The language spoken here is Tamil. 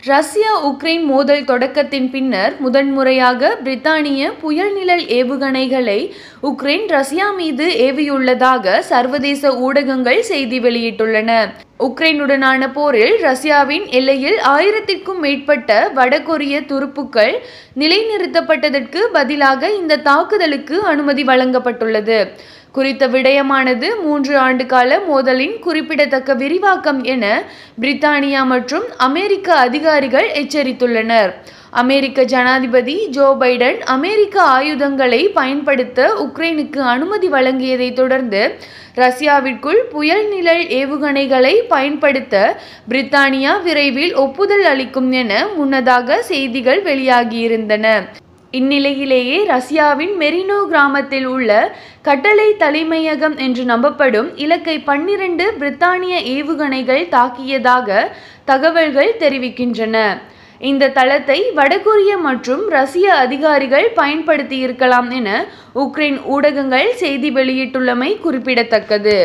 ரஷ்யா உக்ரைன் மோதல் தொடக்கத்தின் பின்னர் முதன்முறையாக பிரித்தானிய புயல் நிழல் ஏவுகணைகளை உக்ரைன் ரஷ்யா மீது ஏவியுள்ளதாக சர்வதேச ஊடகங்கள் செய்தி வெளியிட்டுள்ளன. உக்ரைனுடனான போரில் ரஷ்யாவின் எல்லையில் 1000க்கும் மேற்பட்ட வடகொரிய துருப்புக்கள் நிலைநிறுத்தப்பட்டதற்கு பதிலாக இந்த தாக்குதலுக்கு அனுமதி வழங்கப்பட்டுள்ளது. குறித்த விடயமானது 3 ஆண்டு கால மோதலின் குறிப்பிடத்தக்க விரிவாக்கம் என பிரித்தானியா மற்றும் அமெரிக்க அதிகாரிகள் எச்சரித்துள்ளனர். அமெரிக்க ஜனாதிபதி ஜோ பைடன் அமெரிக்க ஆயுதங்களை பயன்படுத்த உக்ரைனுக்கு அனுமதி வழங்கியதை தொடர்ந்து ரஷ்யாவிற்குள் புயல் நிழல் ஏவுகணைகளை பயன்படுத்த பிரித்தானியா விரைவில் ஒப்புதல் அளிக்கும் என முன்னதாக செய்திகள் வெளியாகியிருந்தன. இந்நிலையிலேயே ரஷ்யாவின் மெரினோ கிராமத்தில் உள்ள கட்டளை தலைமையகம் என்று நம்பப்படும் இலக்கை 12 பிரித்தானிய ஏவுகணைகள் தாக்கியதாக தகவல்கள் தெரிவிக்கின்றன. இந்த தளத்தை வடகொரிய மற்றும் ரஷ்ய அதிகாரிகள் பயன்படுத்தியிருக்கலாம் என உக்ரைன் ஊடகங்கள் செய்தி வெளியிட்டுள்ளமை குறிப்பிடத்தக்கது.